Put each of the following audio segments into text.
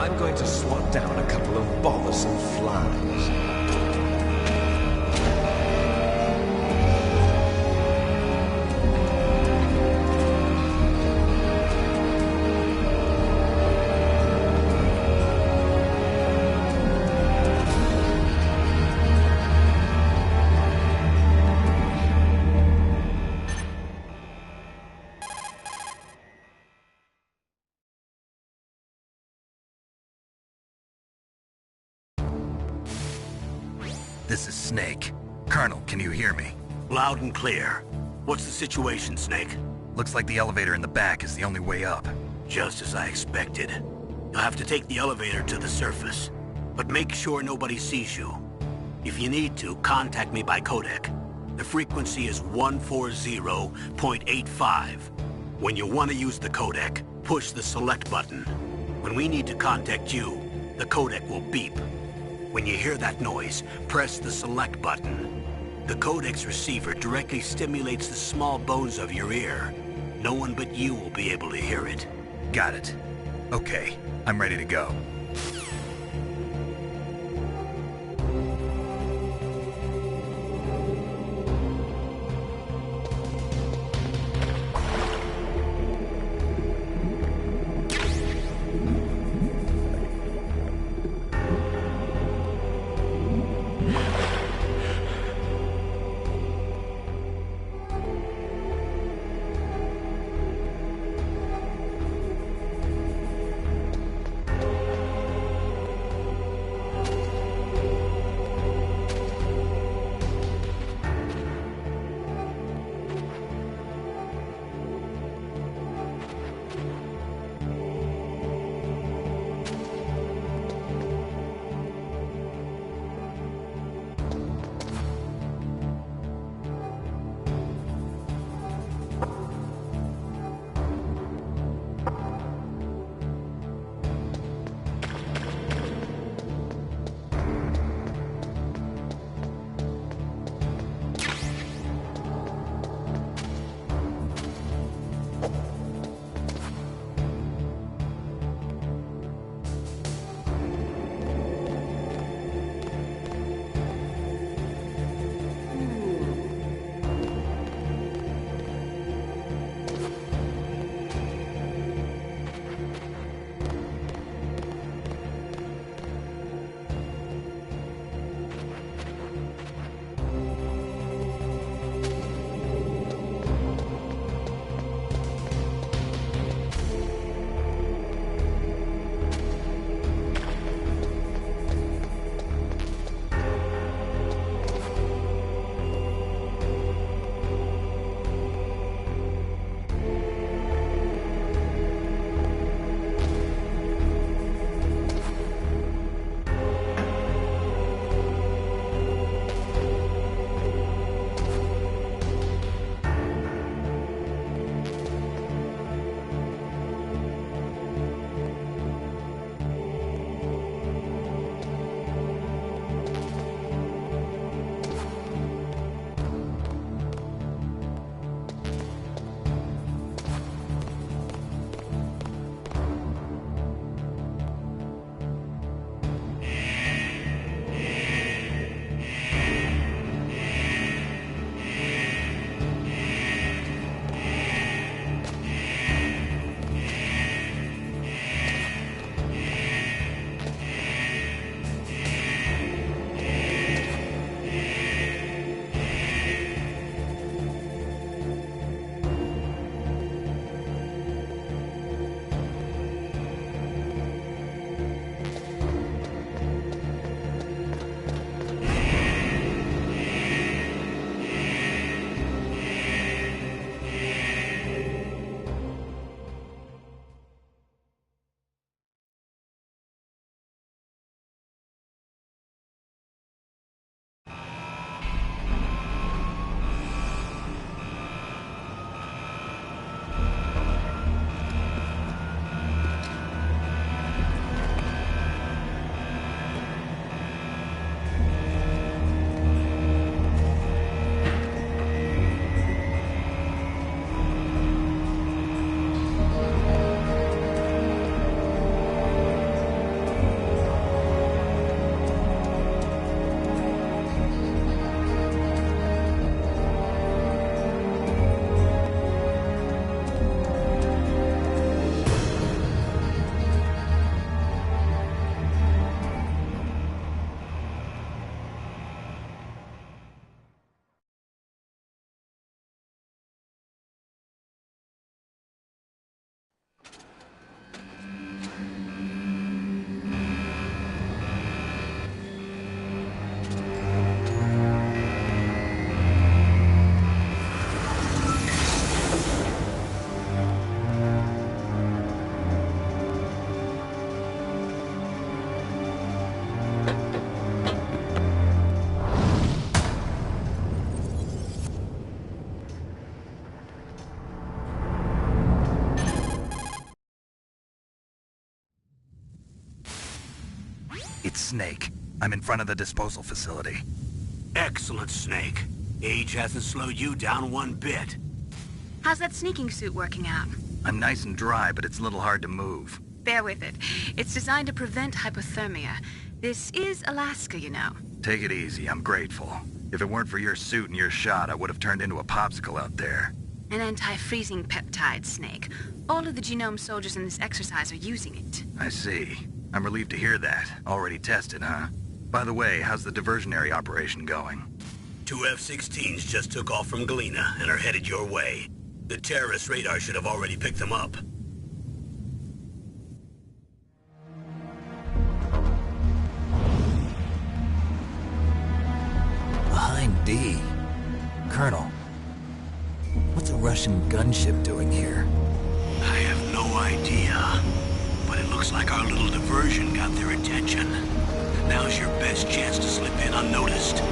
I'm going to swat down a couple of bothersome flies. This is Snake. Colonel, can you hear me? Loud and clear. What's the situation, Snake? Looks like the elevator in the back is the only way up. Just as I expected. You'll have to take the elevator to the surface, but make sure nobody sees you. If you need to, contact me by codec. The frequency is 140.85. When you want to use the codec, push the select button. When we need to contact you, the codec will beep. When you hear that noise, press the select button. The codec's receiver directly stimulates the small bones of your ear. No one but you will be able to hear it. Got it. Okay, I'm ready to go. It's Snake. I'm in front of the disposal facility. Excellent, Snake. Age hasn't slowed you down one bit. How's that sneaking suit working out? I'm nice and dry, but it's a little hard to move. Bear with it. It's designed to prevent hypothermia. This is Alaska, you know. Take it easy, I'm grateful. If it weren't for your suit and your shot, I would have turned into a popsicle out there. An anti-freezing peptide, Snake. All of the genome soldiers in this exercise are using it. I see. I'm relieved to hear that. Already tested, huh? By the way, how's the diversionary operation going? 2 F-16s just took off from Galena and are headed your way. The terrorist radar should have already picked them up. Behind D. Colonel, what's a Russian gunship doing here? I have no idea, but it looks like our little diversion got their attention. Now's your best chance to slip in unnoticed.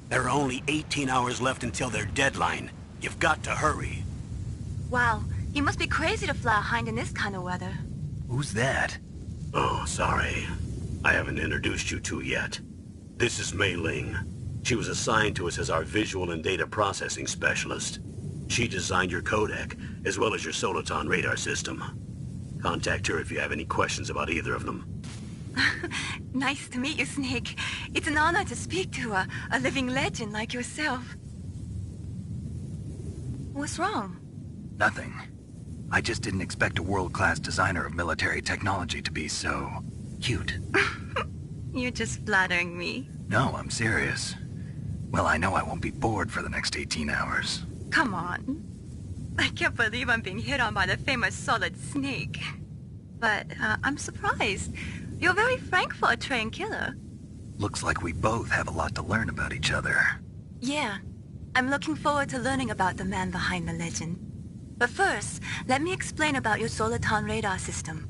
There are only 18 hours left until their deadline. You've got to hurry. Wow, you must be crazy to fly a hind in this kind of weather. Who's that? Oh, sorry. I haven't introduced you to yet. This is Mei Ling. She was assigned to us as our visual and data processing specialist. She designed your codec, as well as your Soliton radar system. Contact her if you have any questions about either of them. Nice to meet you, Snake. It's an honor to speak to a living legend like yourself. What's wrong? Nothing. I just didn't expect a world-class designer of military technology to be so cute. You're just flattering me. No, I'm serious. Well, I know I won't be bored for the next 18 hours. Come on. I can't believe I'm being hit on by the famous Solid Snake. But I'm surprised. You're very frank for a trained killer. Looks like we both have a lot to learn about each other. Yeah. I'm looking forward to learning about the man behind the legend. But first, let me explain about your Soliton radar system.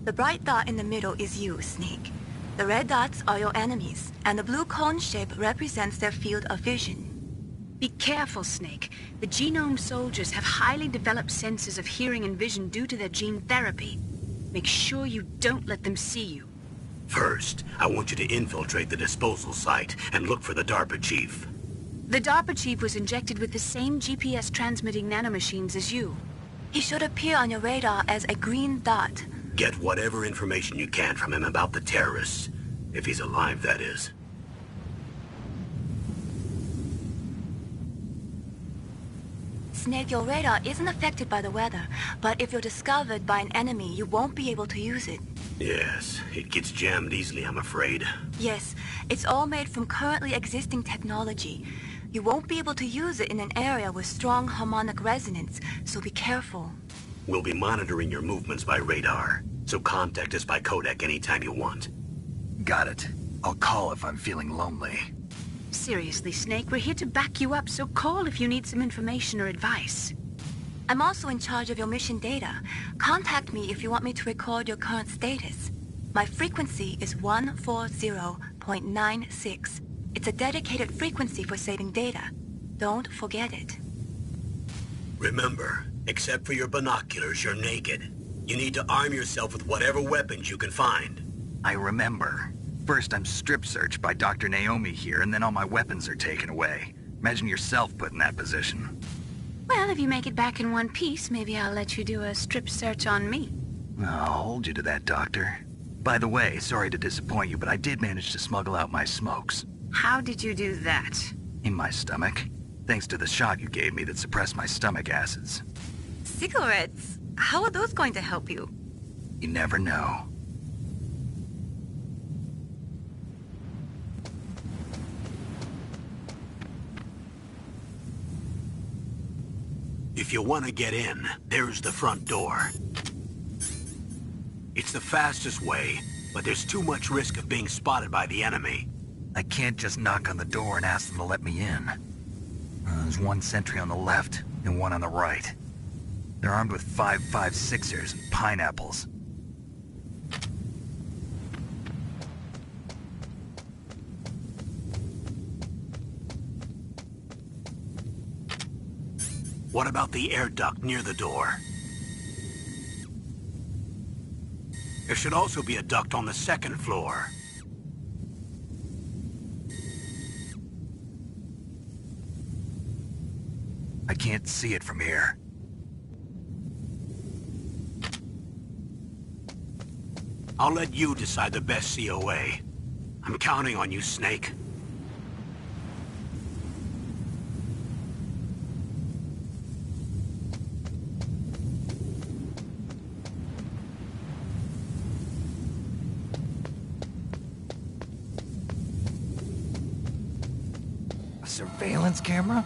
The bright dot in the middle is you, Snake. The red dots are your enemies, and the blue cone shape represents their field of vision. Be careful, Snake. The genome soldiers have highly developed senses of hearing and vision due to their gene therapy. Make sure you don't let them see you. First, I want you to infiltrate the disposal site and look for the DARPA chief. The DARPA chief was injected with the same GPS transmitting nanomachines as you. He should appear on your radar as a green dot. Get whatever information you can from him about the terrorists. If he's alive, that is. Snake, your radar isn't affected by the weather, but if you're discovered by an enemy, you won't be able to use it. Yes, it gets jammed easily, I'm afraid. Yes, it's all made from currently existing technology. You won't be able to use it in an area with strong harmonic resonance, so be careful. We'll be monitoring your movements by radar, so contact us by codec anytime you want. Got it. I'll call if I'm feeling lonely. Seriously, Snake, we're here to back you up, so call if you need some information or advice. I'm also in charge of your mission data. Contact me if you want me to record your current status. My frequency is 140.96. It's a dedicated frequency for saving data. Don't forget it. Remember, except for your binoculars, you're naked. You need to arm yourself with whatever weapons you can find. I remember. First, I'm strip-searched by Dr. Naomi here, and then all my weapons are taken away. Imagine yourself put in that position. Well, if you make it back in one piece, maybe I'll let you do a strip search on me. I'll hold you to that, Doctor. By the way, sorry to disappoint you, but I did manage to smuggle out my smokes. How did you do that? In my stomach. Thanks to the shot you gave me that suppressed my stomach acids. Cigarettes? How are those going to help you? You never know. If you want to get in, there's the front door. It's the fastest way, but there's too much risk of being spotted by the enemy. I can't just knock on the door and ask them to let me in. There's one sentry on the left and one on the right. They're armed with 5.56ers and pineapples. What about the air duct near the door? There should also be a duct on the second floor. I can't see it from here. I'll let you decide the best COA. I'm counting on you, Snake. A surveillance camera?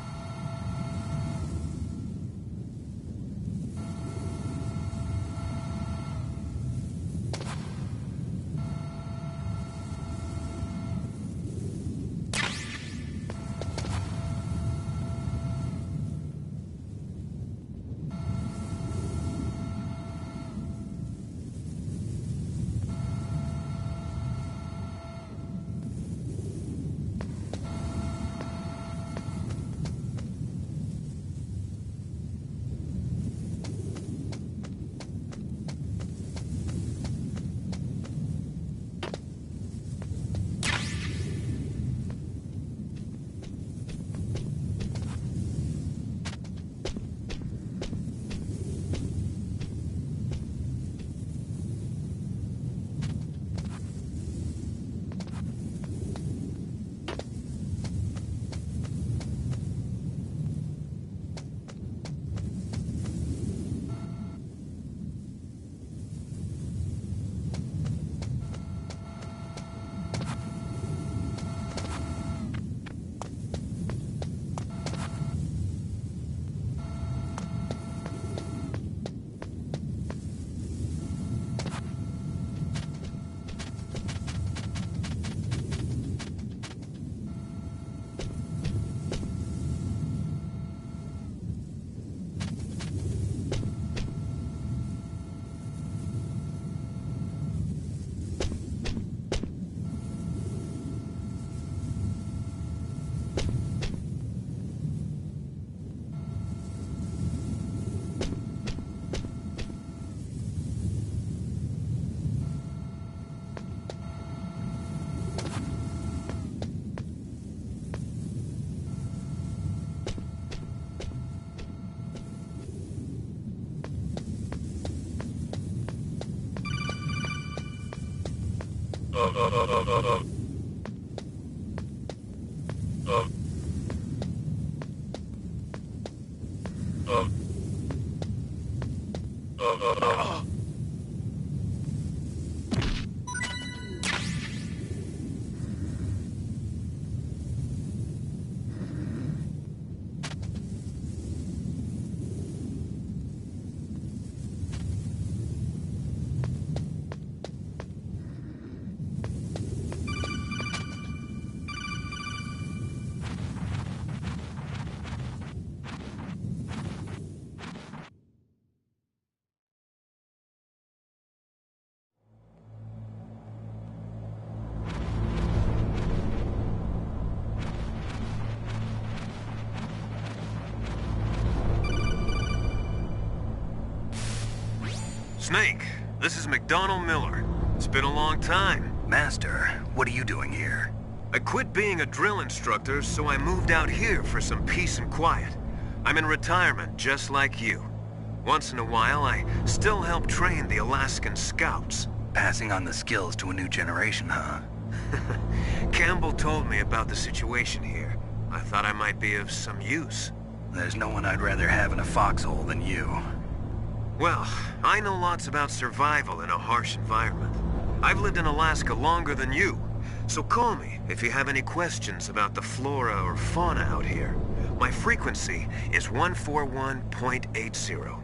Snake, this is McDonald Miller. It's been a long time. Master, what are you doing here? I quit being a drill instructor, so I moved out here for some peace and quiet. I'm in retirement, just like you. Once in a while, I still help train the Alaskan Scouts. Passing on the skills to a new generation, huh? Campbell told me about the situation here. I thought I might be of some use. There's no one I'd rather have in a foxhole than you. Well, I know lots about survival in a harsh environment. I've lived in Alaska longer than you, so call me if you have any questions about the flora or fauna out here. My frequency is 141.80.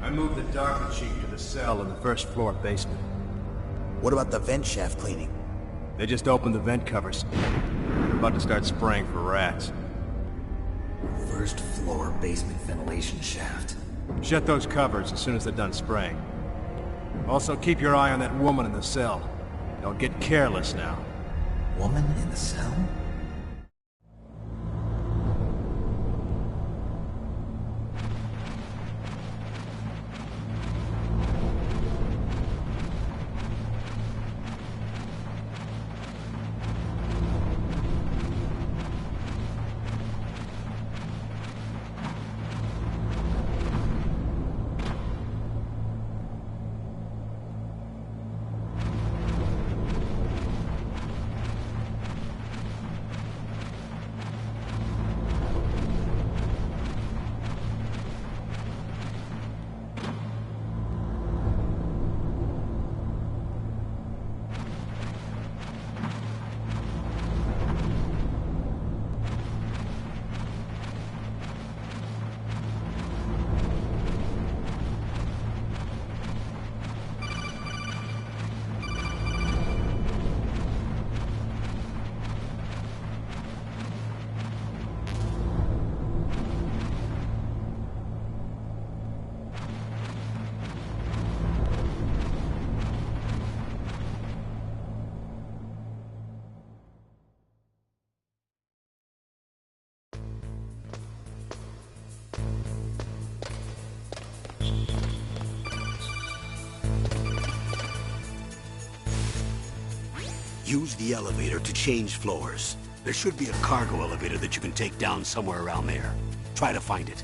I moved the Darker Chief to the cell in the first floor basement. What about the vent shaft cleaning? They just opened the vent covers. They're about to start spraying for rats. First floor basement ventilation shaft. Shut those covers as soon as they're done spraying. Also, keep your eye on that woman in the cell. Don't get careless now. Woman in the cell? Use the elevator to change floors. There should be a cargo elevator that you can take down somewhere around there. Try to find it.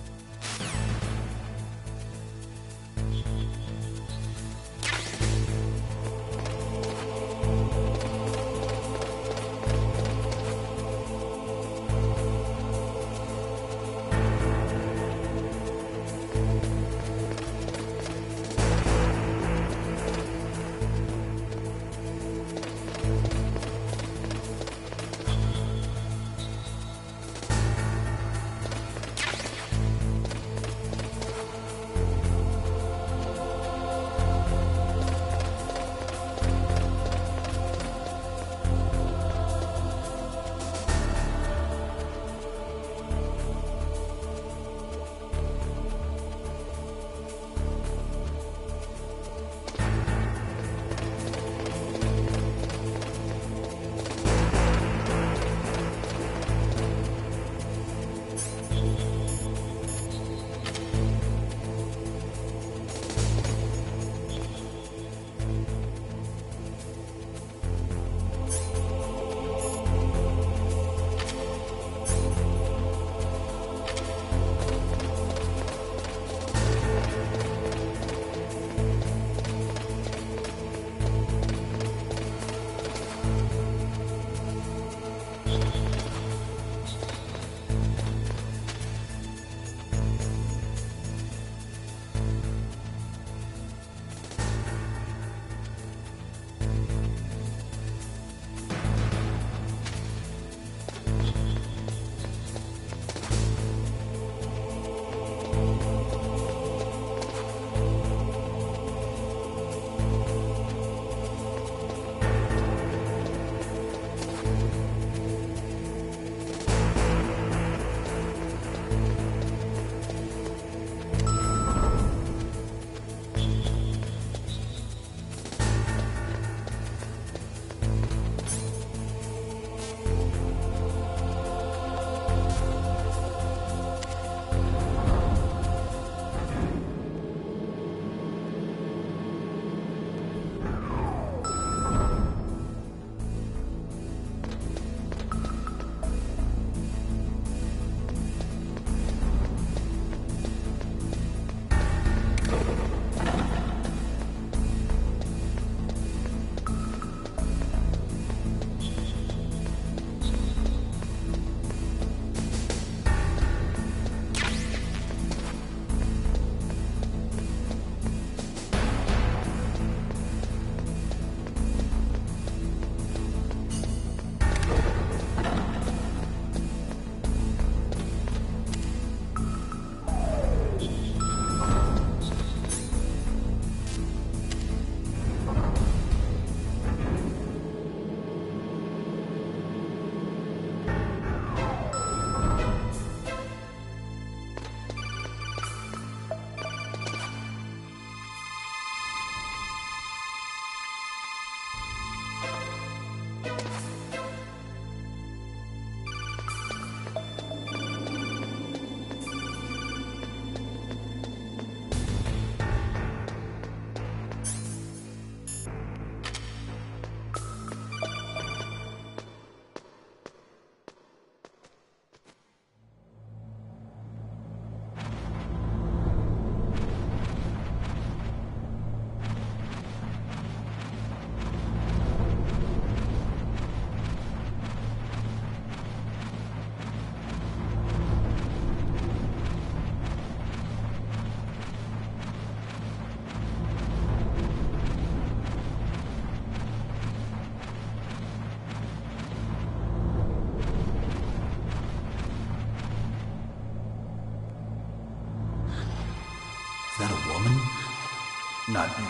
Not him.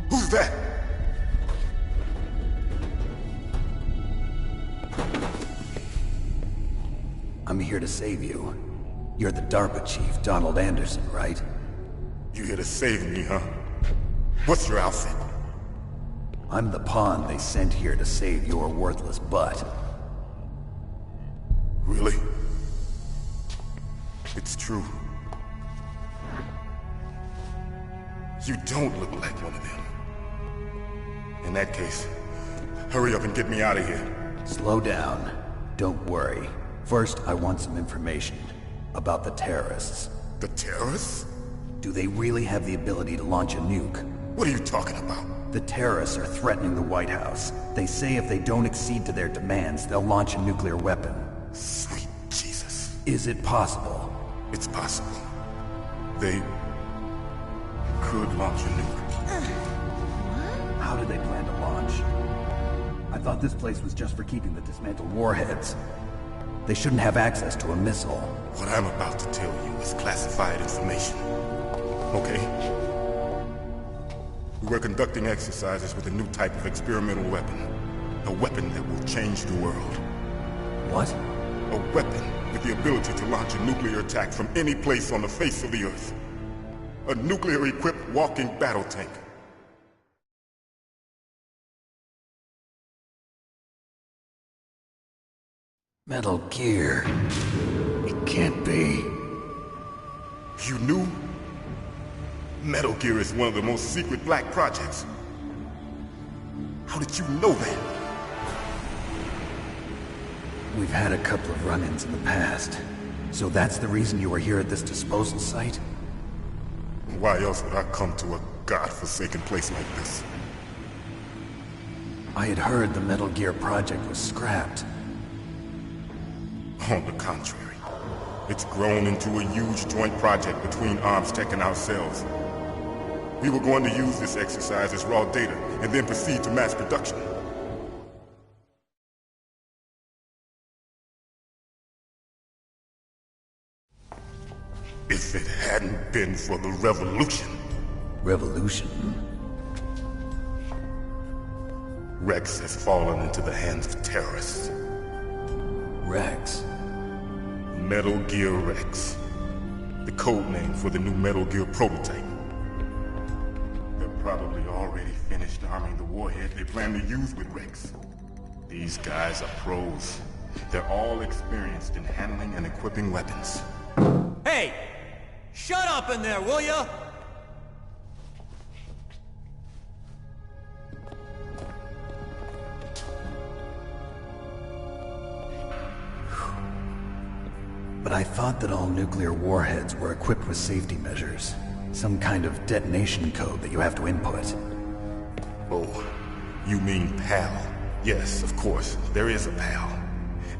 Who's that? I'm here to save you. You're the DARPA chief, Donald Anderson, right? You here to save me, huh? What's your outfit? I'm the pawn they sent here to save your worthless butt. Really? It's true. You don't look like one of them. In that case, hurry up and get me out of here. Slow down. Don't worry. First, I want some information about the terrorists. The terrorists? Do they really have the ability to launch a nuke? What are you talking about? The terrorists are threatening the White House. They say if they don't accede to their demands, they'll launch a nuclear weapon. Sweet Jesus. Is it possible? It's possible. They could launch a nuke. How do they plan to launch? I thought this place was just for keeping the dismantled warheads. They shouldn't have access to a missile. What I'm about to tell you is classified information. Okay? We were conducting exercises with a new type of experimental weapon. A weapon that will change the world. What? A weapon with the ability to launch a nuclear attack from any place on the face of the Earth. A nuclear-equipped walking battle tank. Metal Gear. It can't be. You knew? Metal Gear is one of the most secret black projects. How did you know that? We've had a couple of run-ins in the past. So that's the reason you were here at this disposal site? Why else would I come to a godforsaken place like this? I had heard the Metal Gear project was scrapped. On the contrary, it's grown into a huge joint project between ArmsTech and ourselves. We were going to use this exercise as raw data, and then proceed to mass production. If it hadn't been for the revolution... Revolution? Rex has fallen into the hands of terrorists. Rex? Metal Gear Rex. The code name for the new Metal Gear prototype. They're probably already finished arming the warhead they plan to use with Rex. These guys are pros. They're all experienced in handling and equipping weapons. Hey! Shut up in there, will ya? But I thought that all nuclear warheads were equipped with safety measures. Some kind of detonation code that you have to input. Oh, you mean PAL? Yes, of course, there is a PAL.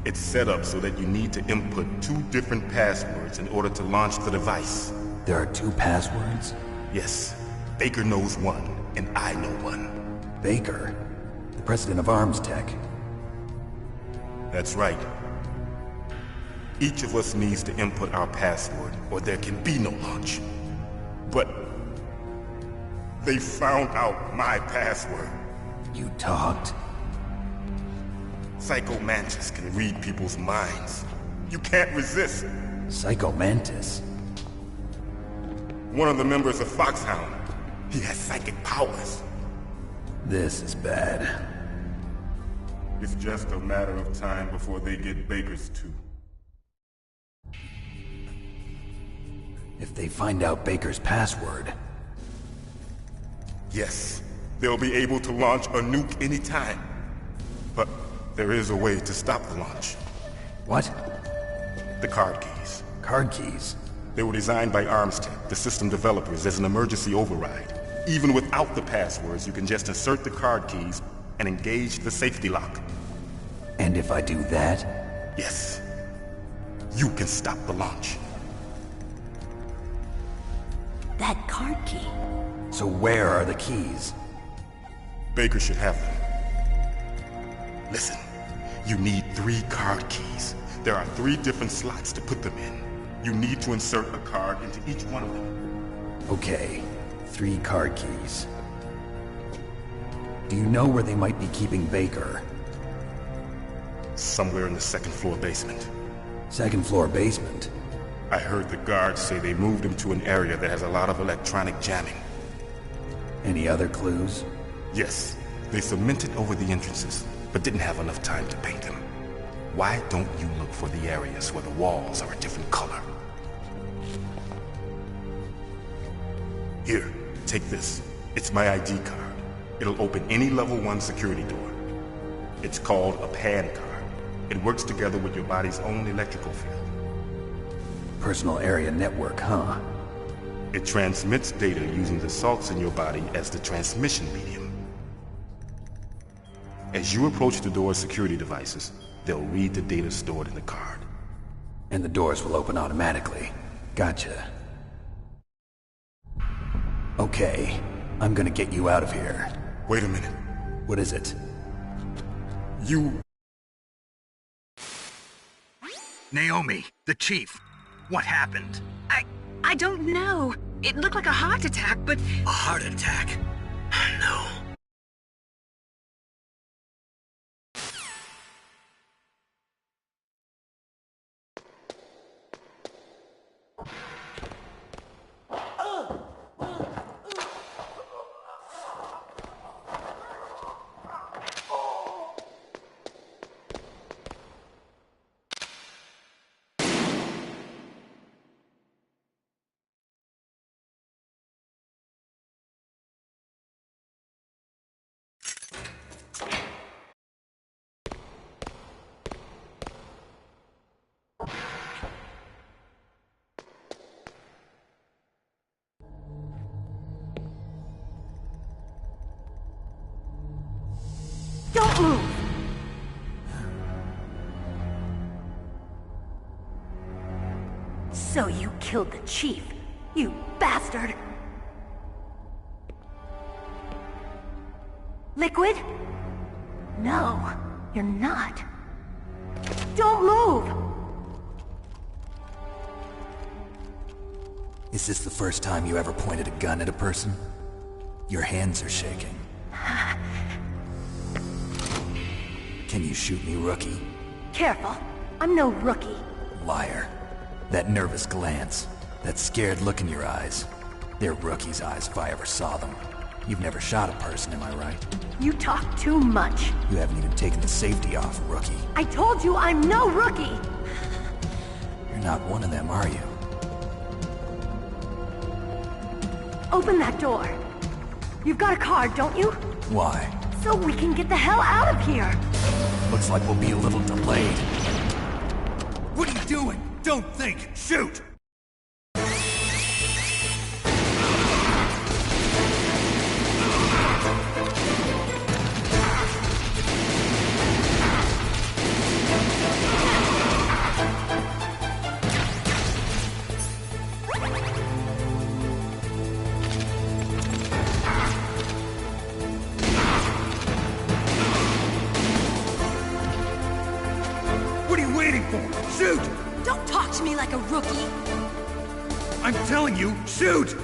It's set up so that you need to input 2 different passwords in order to launch the device. There are 2 passwords? Yes. Baker knows one, and I know one. Baker? The president of ArmsTech? That's right. Each of us needs to input our password, or there can be no launch. But... they found out my password. You talked? Psycho Mantis can read people's minds. You can't resist. Psycho Mantis? One of the members of Foxhound. He has psychic powers. This is bad. It's just a matter of time before they get Baker's too. If they find out Baker's password... Yes, they'll be able to launch a nuke anytime. But there is a way to stop the launch. What? The card keys. Card keys? They were designed by ArmsTech, the system developers, as an emergency override. Even without the passwords, you can just insert the card keys and engage the safety lock. And if I do that? Yes. You can stop the launch. That card key. So where are the keys? Baker should have them. Listen, you need 3 card keys. There are 3 different slots to put them in. You need to insert a card into each one of them. Okay, 3 card keys. Do you know where they might be keeping Baker? Somewhere in the 2nd floor basement. 2nd floor basement? I heard the guards say they moved him to an area that has a lot of electronic jamming. Any other clues? Yes, they cemented over the entrances, but didn't have enough time to paint them. Why don't you look for the areas where the walls are a different color? Here, take this. It's my ID card. It'll open any level 1 security door. It's called a PAN card. It works together with your body's own electrical field. Personal area network, huh? It transmits data using the salts in your body as the transmission medium. As you approach the door's security devices, they'll read the data stored in the card. And the doors will open automatically. Gotcha. Okay, I'm gonna get you out of here. Wait a minute. What is it? You... Naomi, the chief. What happened? I don't know. It looked like a heart attack, but... A heart attack? No. Don't move! So you killed the chief, you bastard! Liquid? No, you're not. Don't move! Is this the first time you ever pointed a gun at a person? Your hands are shaking. Can you shoot me, rookie? Careful, I'm no rookie. Liar. That nervous glance, that scared look in your eyes. They're rookie's eyes if I ever saw them. You've never shot a person, am I right? You talk too much. You haven't even taken the safety off, rookie. I told you I'm no rookie! You're not one of them, are you? Open that door. You've got a card, don't you? Why? So we can get the hell out of here! Looks like we'll be a little delayed. What are you doing? Don't think! Shoot! What are you waiting for? Shoot! Don't talk to me like a rookie. I'm telling you, shoot!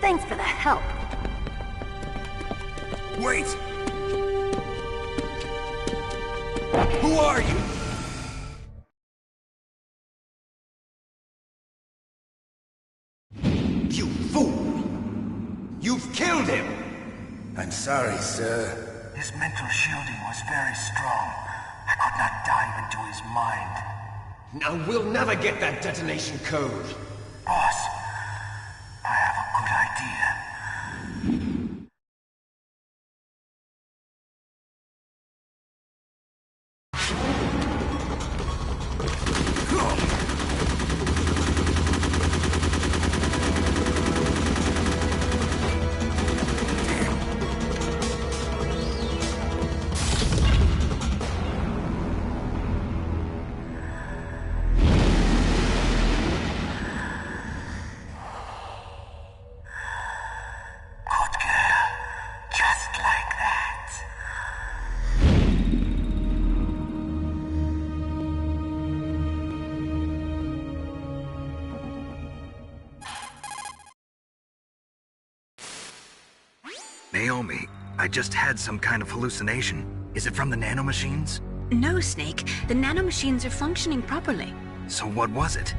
Thanks for the help. Wait! Who are you? You fool! You've killed him! I'm sorry, sir. His mental shielding was very strong. I could not dive into his mind. Now we'll never get that detonation code. Boss, I have a good idea. Naomi, I just had some kind of hallucination. Is it from the nanomachines? No, Snake. The nanomachines are functioning properly. So what was it?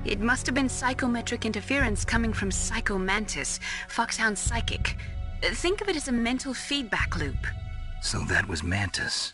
It must have been psychometric interference coming from Psycho Mantis, Foxhound's psychic. Think of it as a mental feedback loop. So that was Mantis.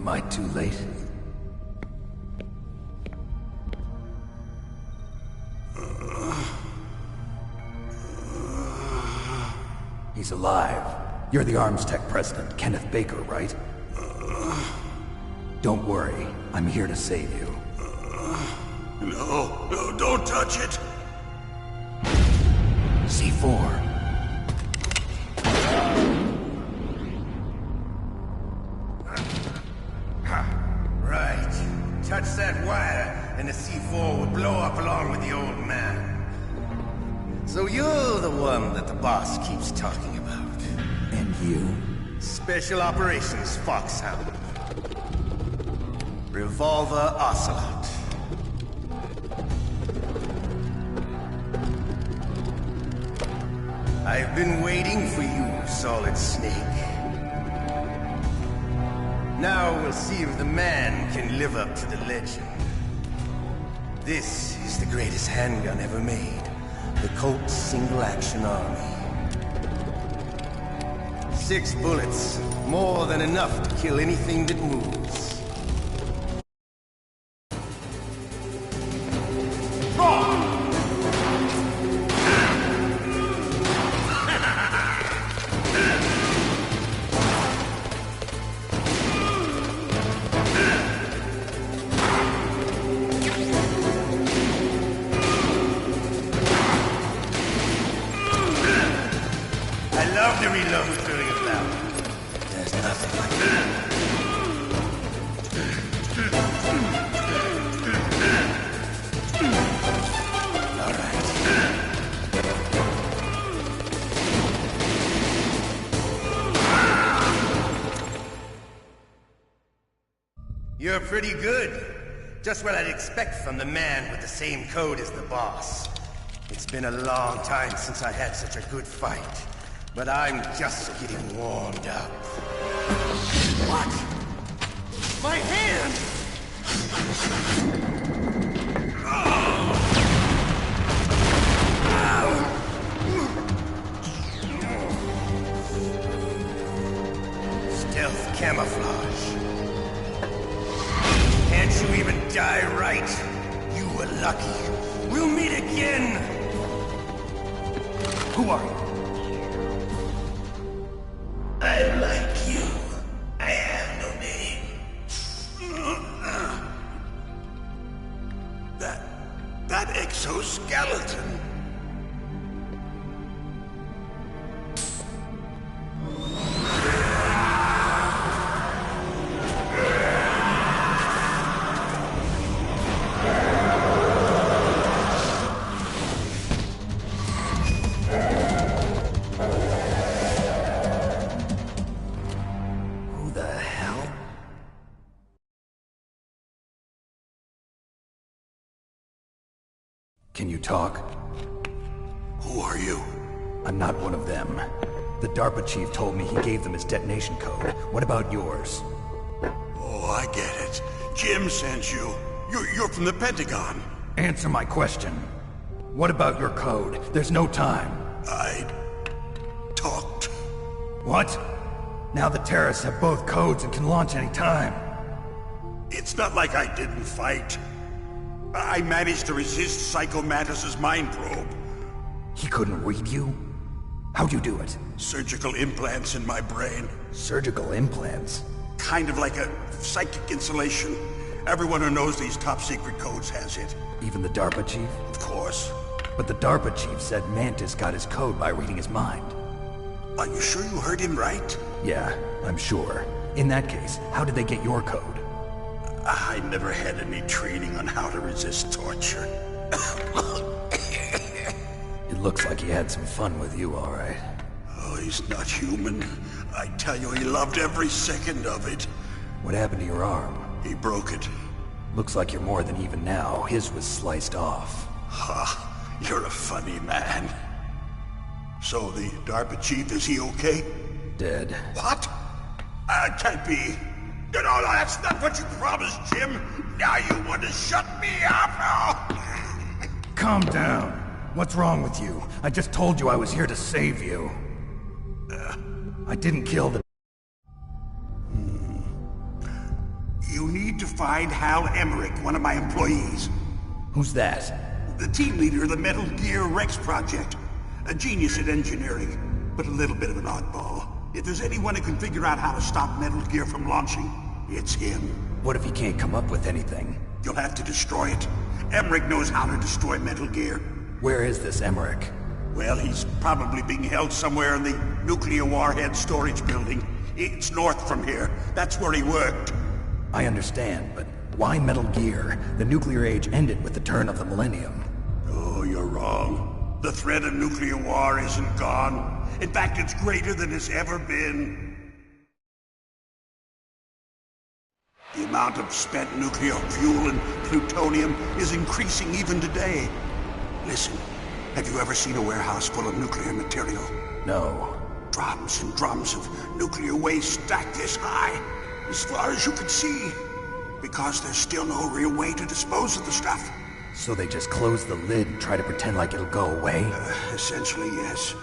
Am I too late? He's alive. You're the Arms Tech president, Kenneth Baker, right? Don't worry. I'm here to save you. No, don't touch it! C4. Right. Touch that wire, and the C4 will blow up along with the old man. So you're the one that the boss keeps talking about. And you? Special Operations Foxhound. Revolver Ocelot. I've been waiting for you, Solid Snake. Now we'll see if the man can live up to the legend. This is the greatest handgun ever made. The Colt Single Action Army. 6 bullets, more than enough to kill anything that moves. I love the reload during a battle. There's nothing like that. All right. You're pretty good. Just what I'd expect from the man with the same code as the boss. It's been a long time since I had such a good fight. But I'm just getting warmed up. What? My hand! Stealth camouflage. Can't you even die right? You were lucky. We'll meet again! Who are you? I'm like you. I have no name. That exoskeleton. Can you talk? Who are you? I'm not one of them. The DARPA chief told me he gave them his detonation code. What about yours? Oh, I get it. Jim sent you. You're from the Pentagon. Answer my question. What about your code? There's no time. I talked. What? Now the terrorists have both codes and can launch any time. It's not like I didn't fight. I managed to resist Psycho Mantis's mind probe. He couldn't read you? How'd you do it? Surgical implants in my brain. Surgical implants? Kind of like a psychic insulation. Everyone who knows these top secret codes has it. Even the DARPA chief? Of course. But the DARPA chief said Mantis got his code by reading his mind. Are you sure you heard him right? Yeah, I'm sure. In that case, how did they get your code? I never had any training on how to resist torture. It looks like he had some fun with you, all right. Oh, he's not human. I tell you, he loved every second of it. What happened to your arm? He broke it. Looks like you're more than even now. His was sliced off. Ha, you're a funny man. So the DARPA chief, is he okay? Dead. What? Can't be. No, that's not what you promised, Jim. Now you want to shut me up? Calm down. What's wrong with you? I just told you I was here to save you. I didn't kill the... You need to find Hal Emmerich, one of my employees. Who's that? The team leader of the Metal Gear Rex project. A genius at engineering, but a little bit of an oddball. If there's anyone who can figure out how to stop Metal Gear from launching, it's him. What if he can't come up with anything? You'll have to destroy it. Emmerich knows how to destroy Metal Gear. Where is this Emmerich? Well, he's probably being held somewhere in the nuclear warhead storage building. It's north from here. That's where he worked. I understand, but why Metal Gear? The nuclear age ended with the turn of the millennium. Oh, you're wrong. The threat of nuclear war isn't gone. In fact, it's greater than it's ever been. The amount of spent nuclear fuel and plutonium is increasing even today. Listen, have you ever seen a warehouse full of nuclear material? No. Drums and drums of nuclear waste stacked this high, as far as you can see. Because there's still no real way to dispose of the stuff. So they just close the lid and try to pretend like it'll go away? Essentially, yes.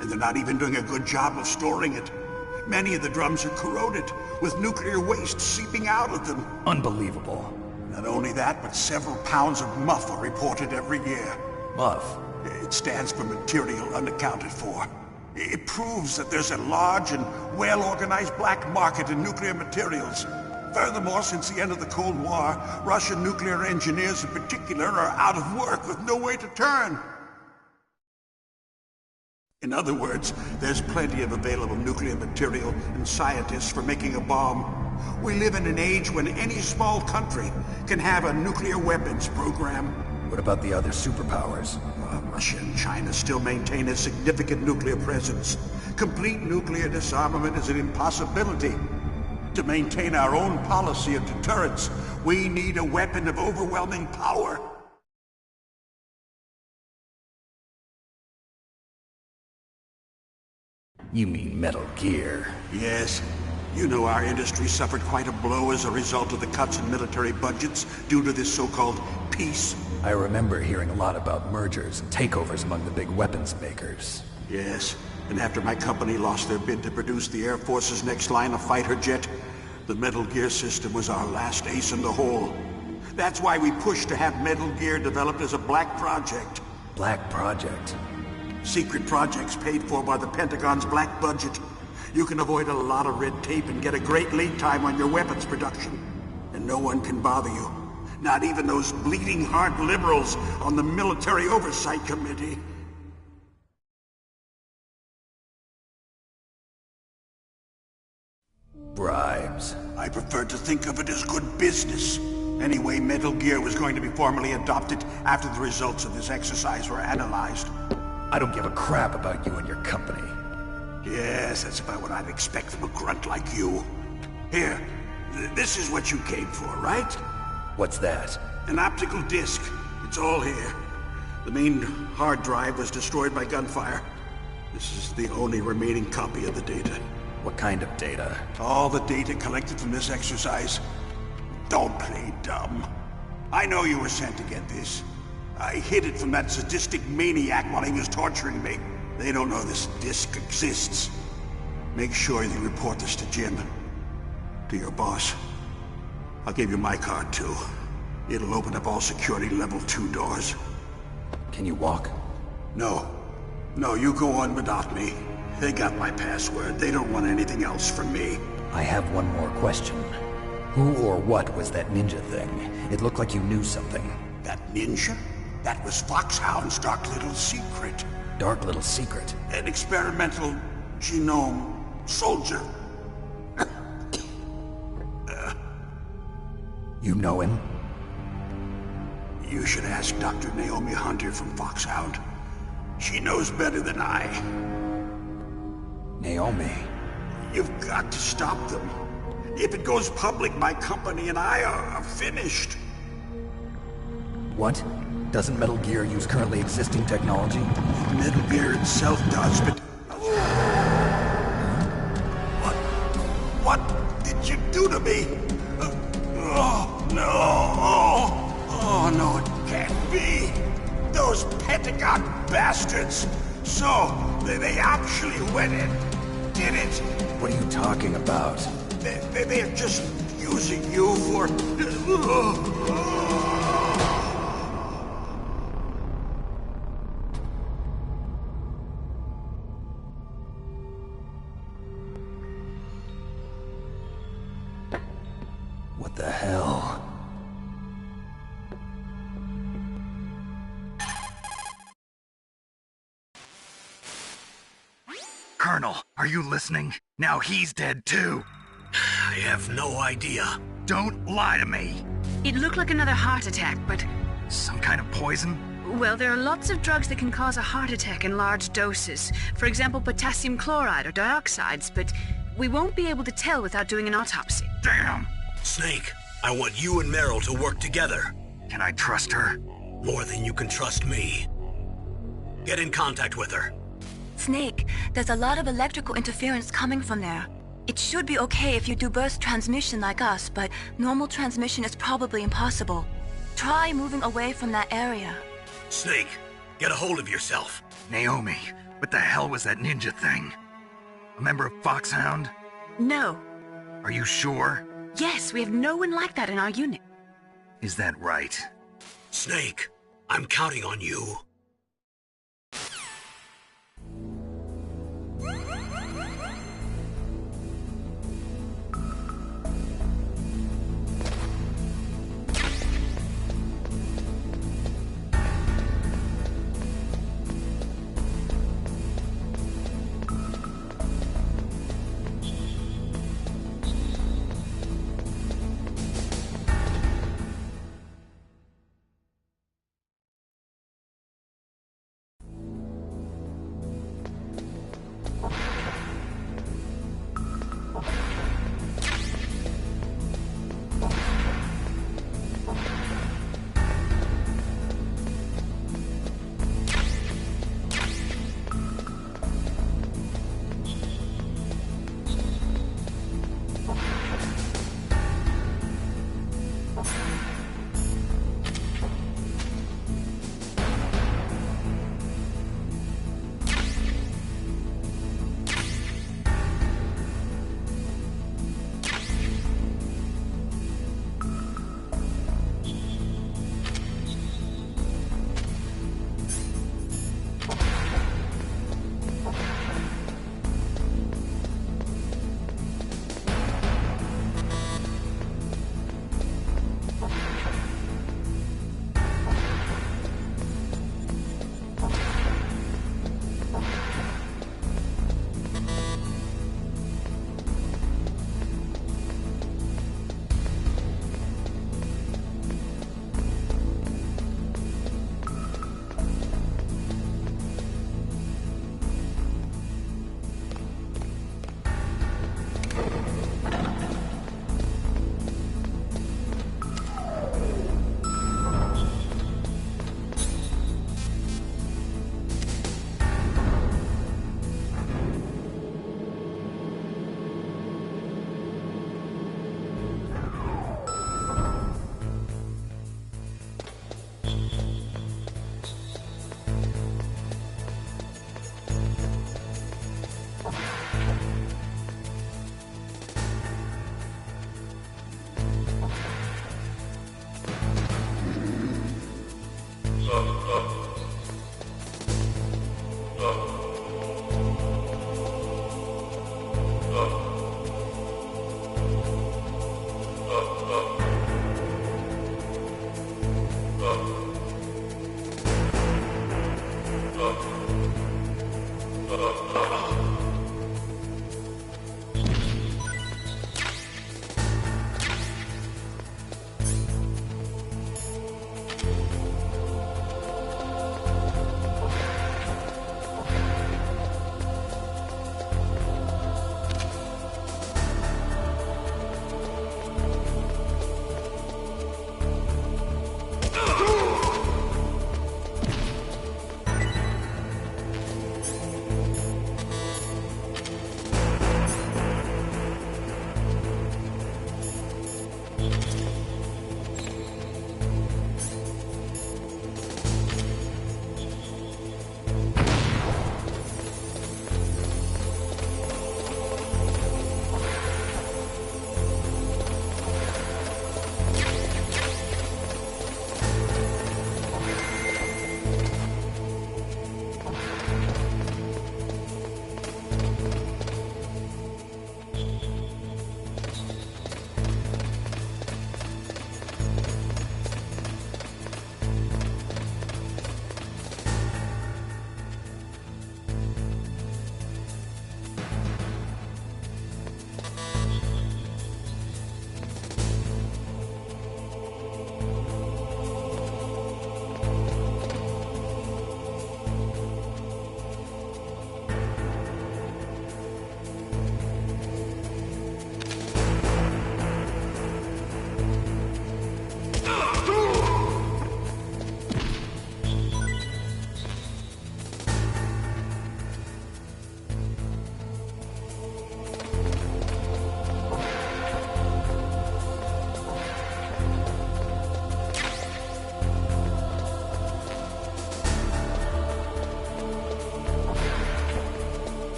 And they're not even doing a good job of storing it. Many of the drums are corroded, with nuclear waste seeping out of them. Unbelievable. Not only that, but several pounds of MUF are reported every year. MUF? It stands for material unaccounted for. It proves that there's a large and well-organized black market in nuclear materials. Furthermore, since the end of the Cold War, Russian nuclear engineers in particular are out of work with no way to turn. In other words, there's plenty of available nuclear material and scientists for making a bomb. We live in an age when any small country can have a nuclear weapons program. What about the other superpowers? Russia and China still maintain a significant nuclear presence. Complete nuclear disarmament is an impossibility. To maintain our own policy of deterrence, we need a weapon of overwhelming power. You mean Metal Gear? Yes. You know our industry suffered quite a blow as a result of the cuts in military budgets due to this so-called peace. I remember hearing a lot about mergers and takeovers among the big weapons makers. Yes, and after my company lost their bid to produce the Air Force's next line of fighter jet, the Metal Gear system was our last ace in the hole. That's why we pushed to have Metal Gear developed as a black project. Black project? Secret projects paid for by the Pentagon's black budget. You can avoid a lot of red tape and get a great lead time on your weapons production. And no one can bother you. Not even those bleeding heart liberals on the Military Oversight Committee. Bribes. I prefer to think of it as good business. Anyway, Metal Gear was going to be formally adopted after the results of this exercise were analyzed. I don't give a crap about you and your company. Yes, that's about what I'd expect from a grunt like you. Here, this is what you came for, right? What's that? An optical disc. It's all here. The main hard drive was destroyed by gunfire. This is the only remaining copy of the data. What kind of data? All the data collected from this exercise. Don't play dumb. I know you were sent to get this. I hid it from that sadistic maniac while he was torturing me. They don't know this disc exists. Make sure you report this to Jim. To your boss. I'll give you my card, too. It'll open up all security level 2 doors. Can you walk? No. No, you go on without me. They got my password. They don't want anything else from me. I have one more question. Who or what was that ninja thing? It looked like you knew something. That ninja? That was Foxhound's dark little secret. Dark little secret? An experimental genome soldier. You know him? You should ask Dr. Naomi Hunter from Foxhound. She knows better than I. Naomi? You've got to stop them. If it goes public, my company and I are finished. What? Doesn't Metal Gear use currently existing technology? Metal Gear itself does, but... What did you do to me? Oh, no. Oh, no, it can't be. Those Pentagon bastards. So, they actually went in, did it. What are you talking about? They're just using you for... What the hell? Colonel, are you listening? Now he's dead too. I have no idea. Don't lie to me. It looked like another heart attack, but... Some kind of poison? Well, there are lots of drugs that can cause a heart attack in large doses. For example, potassium chloride or dioxides, but we won't be able to tell without doing an autopsy. Damn! Snake, I want you and Meryl to work together. Can I trust her? More than you can trust me. Get in contact with her. Snake, there's a lot of electrical interference coming from there. It should be okay if you do burst transmission like us, but normal transmission is probably impossible. Try moving away from that area. Snake, get a hold of yourself. Naomi, what the hell was that ninja thing? A member of Foxhound? No. Are you sure? Yes, we have no one like that in our unit. Is that right? Snake, I'm counting on you.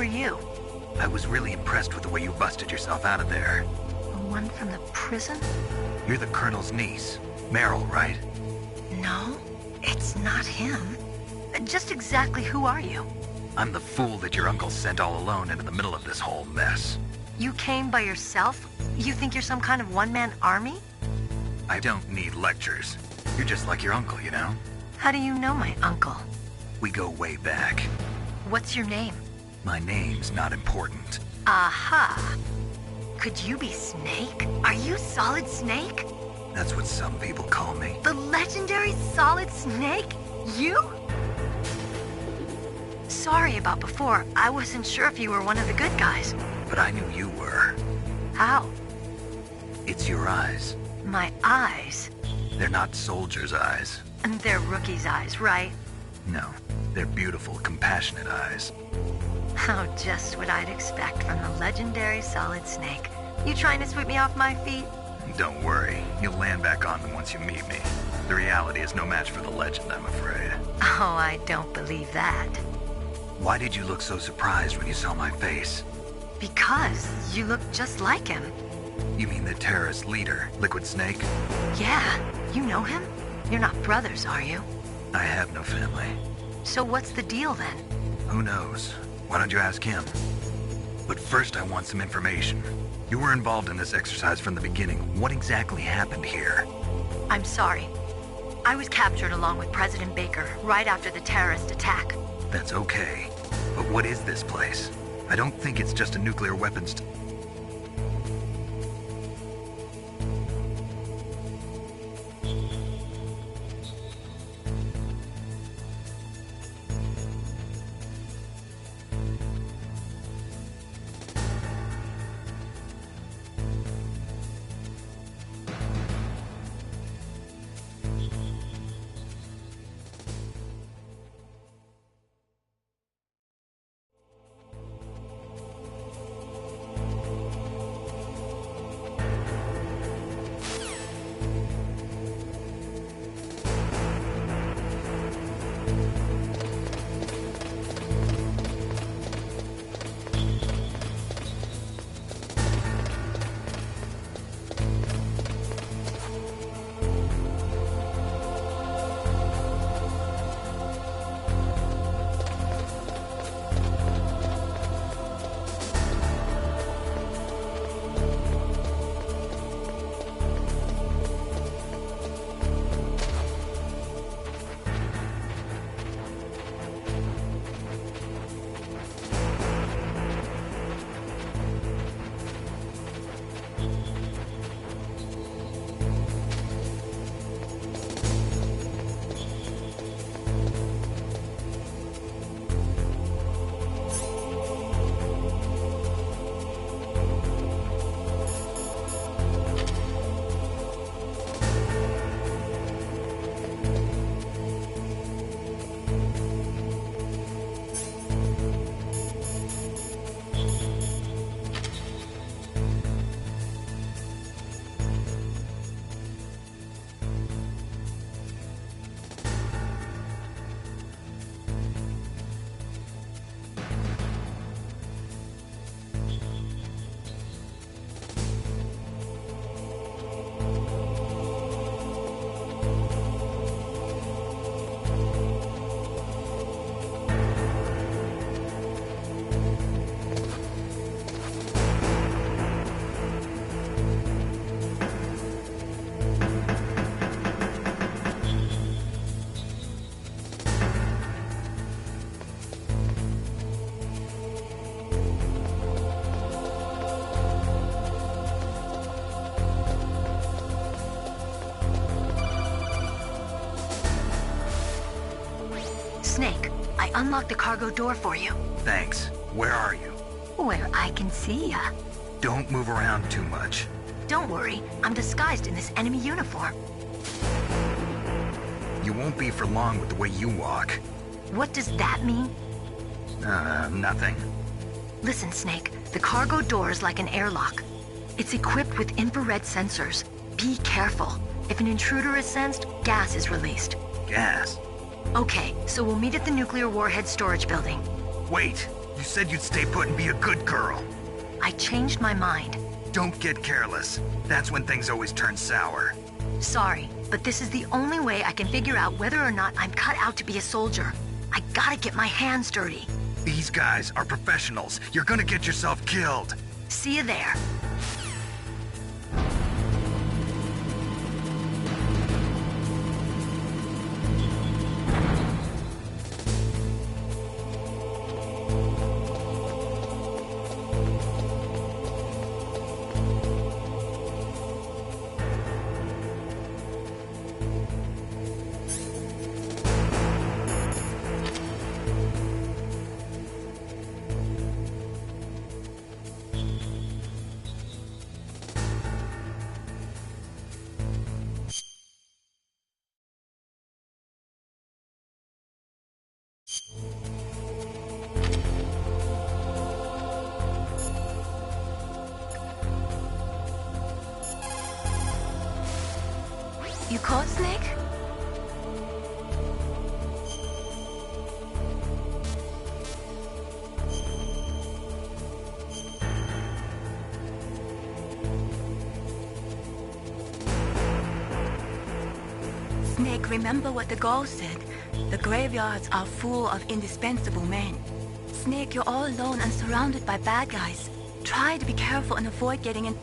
you? I was really impressed with the way you busted yourself out of there. The one from the prison? You're the Colonel's niece, Meryl, right? No, it's not him. Just exactly who are you? I'm the fool that your uncle sent all alone into the middle of this whole mess. You came by yourself? You think you're some kind of one-man army? I don't need lectures. You're just like your uncle, you know? How do you know my uncle? We go way back. What's your name? My name's not important. Aha! Could you be Snake? Are you Solid Snake? That's what some people call me. The legendary Solid Snake? You? Sorry about before. I wasn't sure if you were one of the good guys. But I knew you were. How? It's your eyes. My eyes? They're not soldiers' eyes. And they're rookies' eyes, right? No, they're beautiful, compassionate eyes. Oh, just what I'd expect from the legendary Solid Snake. You trying to sweep me off my feet? Don't worry, you'll land back on them once you meet me. The reality is no match for the legend, I'm afraid. Oh, I don't believe that. Why did you look so surprised when you saw my face? Because you look just like him. You mean the terrorist leader, Liquid Snake? Yeah, you know him? You're not brothers, are you? I have no family. So what's the deal then? Who knows? Why don't you ask him? But first I want some information. You were involved in this exercise from the beginning. What exactly happened here? I'm sorry. I was captured along with President Baker right after the terrorist attack. That's okay. But what is this place? I don't think it's just a nuclear weapons... Snake, I unlocked the cargo door for you. Thanks. Where are you? Where I can see ya. Don't move around too much. Don't worry, I'm disguised in this enemy uniform. You won't be for long with the way you walk. What does that mean? Nothing. Listen, Snake, the cargo door is like an airlock. It's equipped with infrared sensors. Be careful. If an intruder is sensed, gas is released. Gas? Okay, so we'll meet at the nuclear warhead storage building. Wait! You said you'd stay put and be a good girl. I changed my mind. Don't get careless. That's when things always turn sour. Sorry, but this is the only way I can figure out whether or not I'm cut out to be a soldier. I gotta get my hands dirty. These guys are professionals. You're gonna get yourself killed. See you there. You caught Snake? Snake, remember what the Gauls said. The graveyards are full of indispensable men. Snake, you're all alone and surrounded by bad guys. Try to be careful and avoid getting in...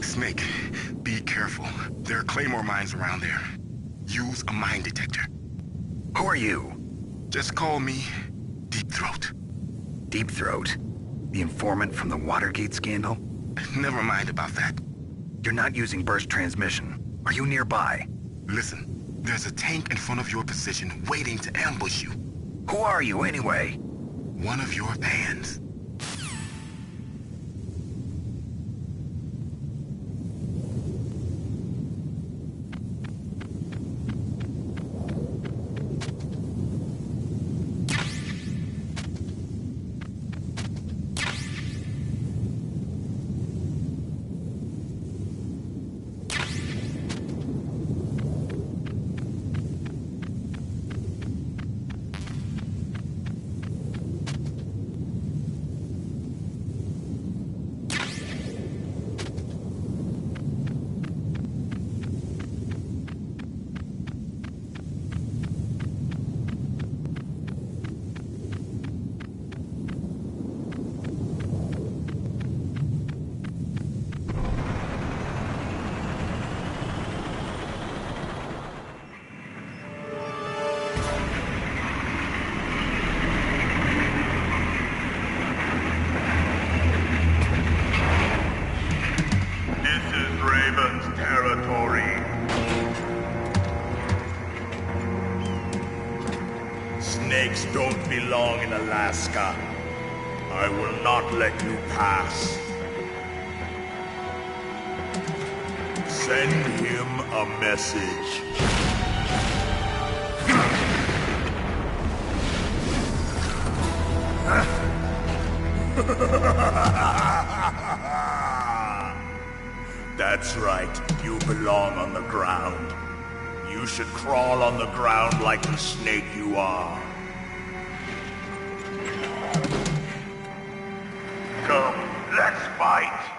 Snake, be careful. There are claymore mines around there. Use a mine detector. Who are you? Just call me Deep Throat. Deep Throat? The informant from the Watergate scandal? Never mind about that. You're not using burst transmission. Are you nearby? Listen, there's a tank in front of your position waiting to ambush you. Who are you anyway? One of your fans. Snakes don't belong in Alaska. I will not let you pass. Send him a message. That's right. You belong on the ground. You should crawl on the ground like the snake you are. fight!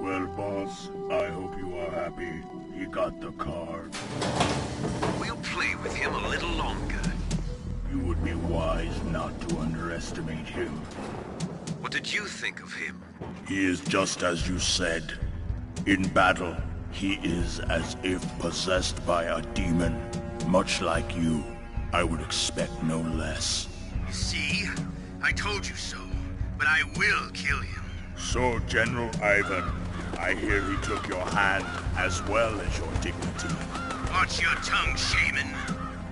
Well, boss, I hope you are happy. He got the card. We'll play with him a little longer. You would be wise not to underestimate him. What did you think of him? He is just as you said. In battle, he is as if possessed by a demon. Much like you, I would expect no less. See? I told you so. But I will kill him. So, General Ivan, I hear he took your hand as well as your dignity. Watch your tongue, shaman.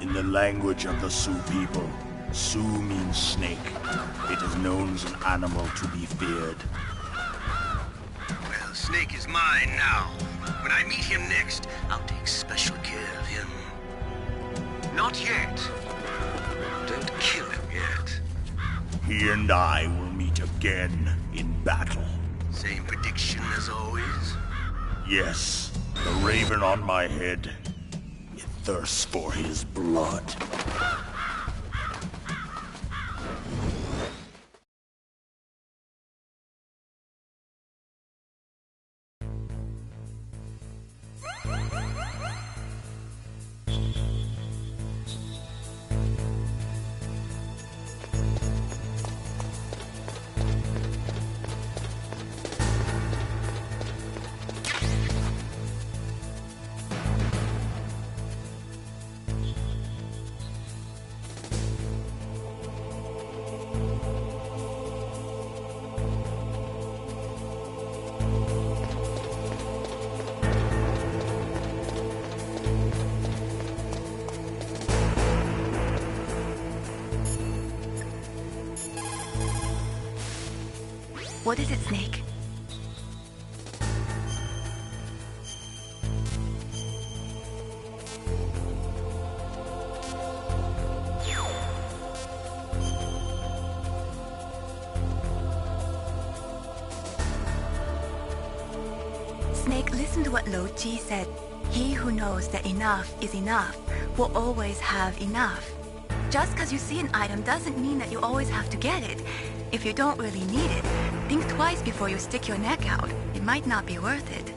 In the language of the Sioux people, Sioux means snake. It is known as an animal to be feared. Well, Snake is mine now. When I meet him next, I'll take special care of him. Not yet. Don't kill him yet. He and I will meet again in battle. Same prediction as always? Yes, the raven on my head. It thirsts for his blood. What is it, Snake? Snake, listen to what Lo Ji said. He who knows that enough is enough will always have enough. Just because you see an item doesn't mean that you always have to get it. If you don't really need it, think twice before you stick your neck out. It might not be worth it.